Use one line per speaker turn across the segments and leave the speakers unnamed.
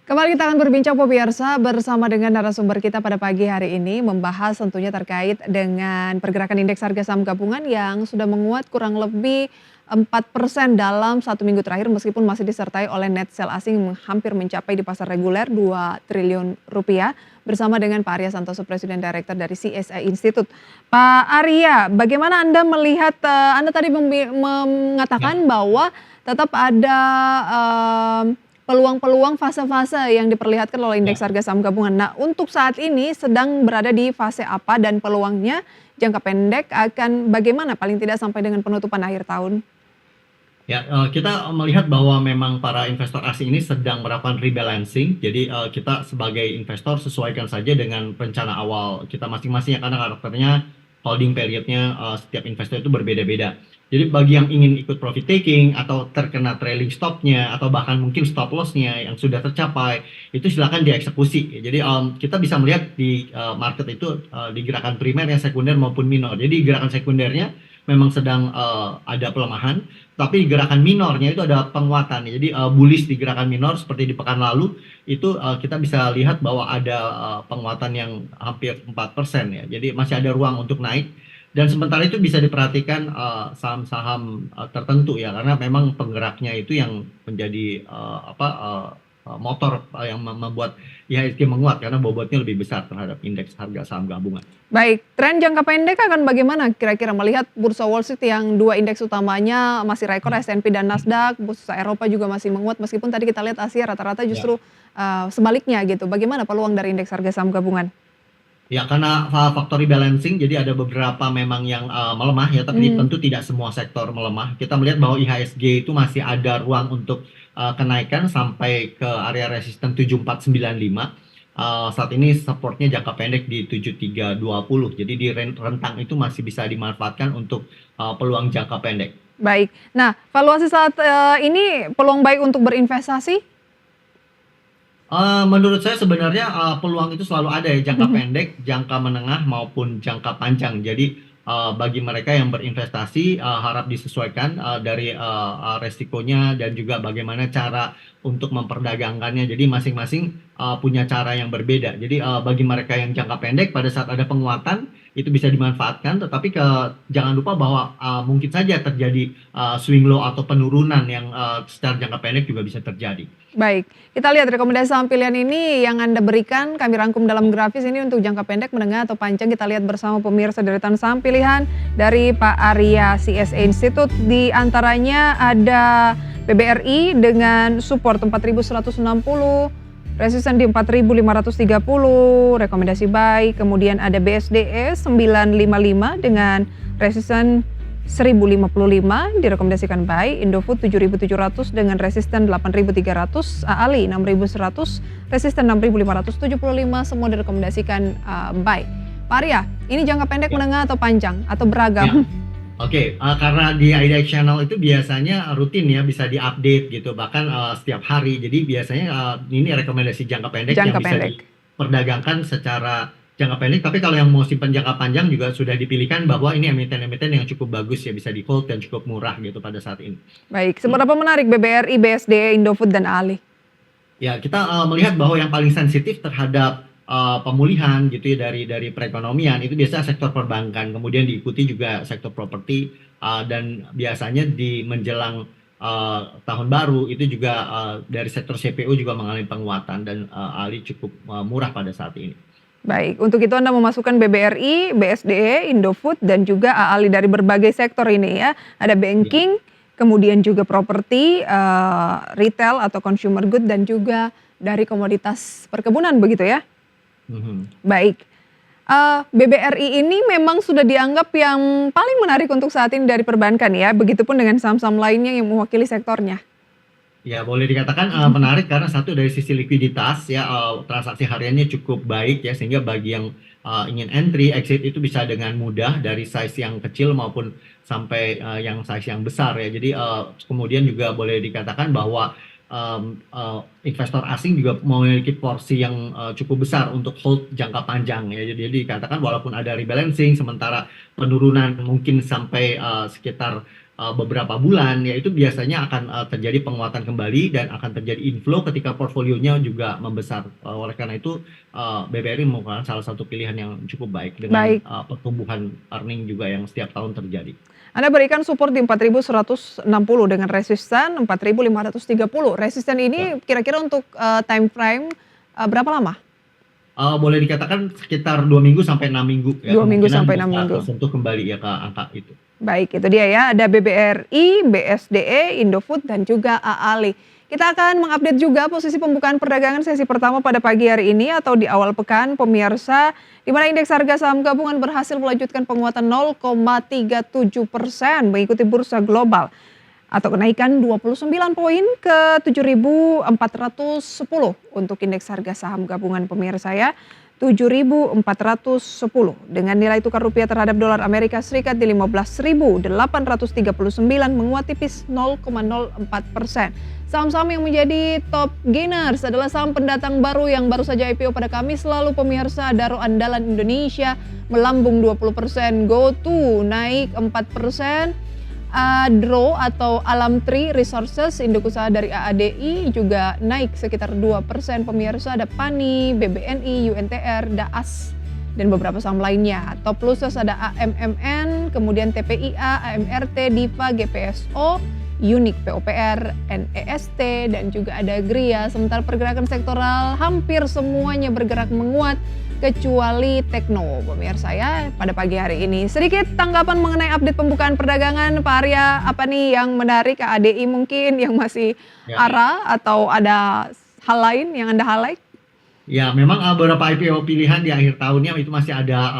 Kembali kita akan berbincang pemirsa bersama dengan narasumber kita pada pagi hari ini membahas tentunya terkait dengan pergerakan indeks harga saham gabungan yang sudah menguat kurang lebih 4% dalam 1 minggu terakhir meskipun masih disertai oleh net sell asing yang hampir mencapai di pasar reguler 2 triliun rupiah bersama dengan Pak Arya Santoso Presiden Director dari CSI Institute. Pak Arya, bagaimana Anda melihat Anda tadi
Ya,
mengatakan bahwa tetap ada peluang-peluang fase-fase yang diperlihatkan oleh indeks
ya.
harga saham gabungan. Nah, untuk saat ini sedang berada di fase apa dan peluangnya jangka pendek akan bagaimana paling tidak sampai dengan penutupan akhir tahun?
Kita melihat bahwa memang para investor asing ini sedang melakukan rebalancing. Jadi, kita sebagai investor sesuaikan saja dengan rencana awal kita masing-masing ya, karena karakternya holding period-nya, setiap investor itu berbeda-beda. Jadi bagi yang ingin ikut profit taking atau terkena trailing stop-nya atau bahkan mungkin stop loss-nya yang sudah tercapai, itu silakan dieksekusi. Jadi, kita bisa melihat di, market itu, di gerakan primer, yang sekunder maupun minor. Jadi gerakan sekundernya memang sedang, ada pelemahan, tapi gerakan minornya itu ada penguatan. Jadi, bullish di gerakan minor seperti di pekan lalu itu, kita bisa lihat bahwa ada, penguatan yang hampir 4% ya. Jadi masih ada ruang untuk naik dan sementara itu bisa diperhatikan, saham-saham, tertentu ya, karena memang penggeraknya itu yang menjadi, motor, yang membuat IHSG menguat karena bobotnya lebih besar terhadap indeks harga saham gabungan.
Baik, tren jangka pendek akan bagaimana kira-kira melihat bursa Wall Street yang dua indeks utamanya masih rekor S&P dan Nasdaq, bursa Eropa juga masih menguat meskipun tadi kita lihat Asia rata-rata
Ya.
justru sebaliknya gitu. Bagaimana peluang dari indeks harga saham gabungan?
Ya, karena faktor rebalancing, jadi ada beberapa memang yang melemah ya, tapi
Hmm.
tentu tidak semua sektor melemah. Kita melihat bahwa IHSG itu masih ada ruang untuk kenaikan sampai ke area resisten 7495. Saat ini supportnya jangka pendek di 7320. Jadi di rentang itu masih bisa dimanfaatkan untuk peluang jangka pendek.
Baik. Nah, valuasi saat ini peluang baik untuk berinvestasi?
Menurut saya sebenarnya, peluang itu selalu ada ya, jangka
Mhm.
pendek, jangka menengah, maupun jangka panjang. Jadi, bagi mereka yang berinvestasi, harap disesuaikan, dari, resikonya dan juga bagaimana cara untuk memperdagangkannya. Jadi masing-masing, punya cara yang berbeda. Jadi, bagi mereka yang jangka pendek pada saat ada penguatan, itu bisa dimanfaatkan, tetapi jangan lupa bahwa, mungkin saja terjadi, swing low atau penurunan yang, secara jangka pendek juga bisa terjadi.
Baik, kita lihat rekomendasi saham pilihan ini yang Anda berikan, kami rangkum dalam grafis ini untuk jangka pendek, menengah, atau panjang. Kita lihat bersama pemirsa deretan saham pilihan dari Pak Arya CSA Institute. Di antaranya ada BBRI dengan support 4.160, resisten di 4.530, rekomendasi buy. Kemudian ada BSDE 955 dengan resisten 1055 direkomendasikan buy, Indofood 7700 dengan resisten 8300, AALI 6100, resisten 6575 semua direkomendasikan buy. Pak Arya, ini jangka pendek,
Ya.
menengah atau panjang atau
Ya.
beragam?
Oke, karena di IDX Channel itu biasanya rutin ya, bisa diupdate gitu, bahkan setiap hari. Jadi biasanya ini rekomendasi jangka pendek yang
Jangka
bisa
pendek.
diperdagangkan secara jangka pendek. Tapi kalau yang mau simpan jangka panjang juga sudah dipilihkan bahwa ini emiten-emiten yang cukup bagus ya, bisa di hold dan cukup murah gitu pada saat ini.
Baik, seberapa menarik BBRI, BSD, Indofood dan AALI?
Ya, kita melihat bahwa yang paling sensitif terhadap pemulihan gitu ya dari perekonomian itu biasanya sektor perbankan, kemudian diikuti juga sektor properti, dan biasanya di menjelang tahun baru itu juga dari sektor CPO juga mengalami penguatan dan ALI cukup murah pada saat ini.
Baik, untuk itu Anda memasukkan BBRI, BSDE, Indofood, dan juga AALI dari berbagai sektor ini ya. Ada
Ya.
banking, kemudian juga properti, retail atau consumer good, dan juga dari komoditas perkebunan begitu ya?
Mhm.
Baik, BBRI ini memang sudah dianggap yang paling menarik untuk saat ini dari perbankan ya, begitupun dengan saham-saham lainnya yang mewakili sektornya?
Ya, boleh dikatakan menarik karena satu dari sisi likuiditas ya, transaksi hariannya cukup baik ya, sehingga bagi yang ingin entry, exit itu bisa dengan mudah dari size yang kecil maupun sampai yang size yang besar ya. Jadi kemudian juga boleh dikatakan bahwa investor asing juga memiliki porsi yang cukup besar untuk hold jangka panjang ya. Jadi dikatakan walaupun ada rebalancing, sementara penurunan mungkin sampai sekitar beberapa bulan, ya itu biasanya akan terjadi penguatan kembali dan akan terjadi inflow ketika portfolionya juga membesar. Oleh karena itu BBRI merupakan salah satu pilihan yang cukup baik dengan
Baik,
pertumbuhan earning juga yang setiap tahun terjadi.
Anda berikan support di 4.160 dengan resisten 4.530. Resisten
Ya.
ini kira-kira untuk time frame berapa lama?
Boleh dikatakan sekitar 2 minggu sampai 6 minggu ya,
2 minggu
kemungkinan
sampai 6
bisa
minggu.
tersentuh kembali ya ke angka itu.
Baik, itu dia ya. Ada BBRI, BSDE, Indofood, dan juga AALI. Kita akan mengupdate juga posisi pembukaan perdagangan sesi pertama pada pagi hari ini atau di awal pekan pemirsa, di mana indeks harga saham gabungan berhasil melanjutkan penguatan 0,37% mengikuti bursa global atau kenaikan 29 poin ke 7.410 untuk indeks harga saham gabungan pemirsa ya. 7.410 dengan nilai tukar rupiah terhadap dolar Amerika Serikat di 15.839 menguat tipis 0,04%. Saham-saham yang menjadi top gainers adalah saham pendatang baru yang baru saja IPO pada Kamis lalu pemirsa. Daro andalan Indonesia melambung 20%, GoTo naik 4%, Adro atau Alam Tree Resources, induk usaha dari AADI juga naik sekitar 2%. Pemirsa ada PANI, BBNI, UNTR, DAAS, dan beberapa saham lainnya. Top losers ada AMMN, kemudian TPIA, AMRT, Diva, GPSO, Unik, POPR, NEST, dan juga ada Gria. Sementara pergerakan sektoral hampir semuanya bergerak menguat kecuali Tekno, pemirsa ya, pada pagi hari ini. Sedikit tanggapan mengenai update pembukaan perdagangan, Pak Arya, apa nih yang menarik, ADI mungkin yang masih
Ya.
ARA atau ada hal lain yang Anda highlight?
Ya, memang beberapa IPO pilihan di akhir tahunnya itu masih ada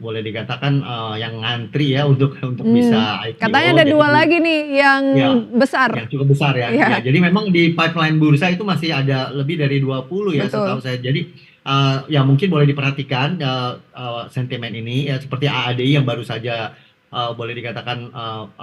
boleh dikatakan yang ngantri ya untuk bisa IPO.
Katanya ada
Jadi
dua lagi nih yang
ya,
besar.
yang cukup besar ya.
Ya,
Ya, jadi memang di pipeline bursa itu masih ada lebih dari 20 ya setahu
betul.
saya. Jadi ya mungkin boleh diperhatikan sentimen ini ya seperti AADI yang baru saja boleh dikatakan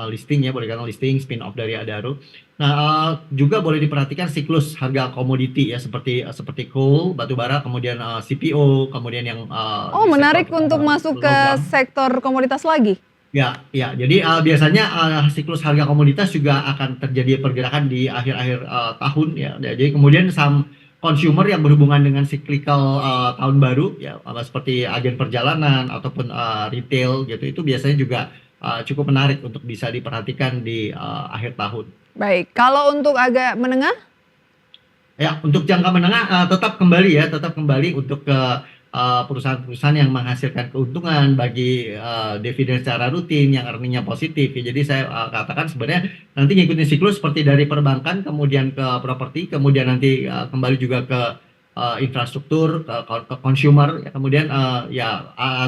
listing ya, boleh dikatakan listing spin off dari Adaro. Nah, juga boleh diperhatikan siklus harga komoditi ya seperti coal, batu bara, kemudian CPO, kemudian yang
Oh,
di sektor
menarik untuk masuk ke
logam.
sektor komoditas lagi.
Ya, ya. Jadi biasanya siklus harga komoditas juga akan terjadi pergerakan di akhir-akhir tahun ya. Jadi kemudian saham consumer yang berhubungan dengan cyclical tahun baru ya, seperti agen perjalanan ataupun retail gitu, itu biasanya juga cukup menarik untuk bisa diperhatikan di akhir tahun.
Baik, kalau untuk agak menengah,
Ya, untuk jangka menengah tetap kembali untuk ke perusahaan-perusahaan yang menghasilkan keuntungan bagi dividen secara rutin yang earningnya positif. Ya, jadi saya katakan sebenarnya nanti ngikutin siklus seperti dari perbankan, kemudian ke properti, kemudian nanti kembali juga ke infrastruktur, ke consumer, ya, kemudian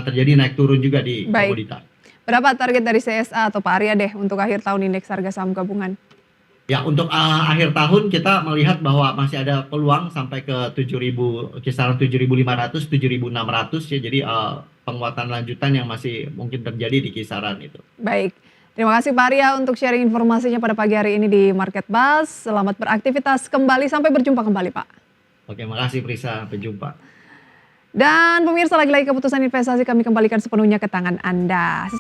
terjadi naik turun juga di
baik.
komoditas.
Berapa target dari CSA atau Pak Arya deh untuk akhir tahun indeks harga saham gabungan?
Ya, untuk akhir tahun kita melihat bahwa masih ada peluang sampai ke 7.000, kisaran 7.500, 7.600 ya. Jadi penguatan lanjutan yang masih mungkin terjadi di kisaran itu.
Baik, terima kasih Pak Arya untuk sharing informasinya pada pagi hari ini di Market Buzz. Selamat beraktivitas kembali, sampai berjumpa kembali Pak.
Oke, makasih Prisa, sampai jumpa.
Dan pemirsa, lagi-lagi keputusan investasi kami kembalikan sepenuhnya ke tangan Anda.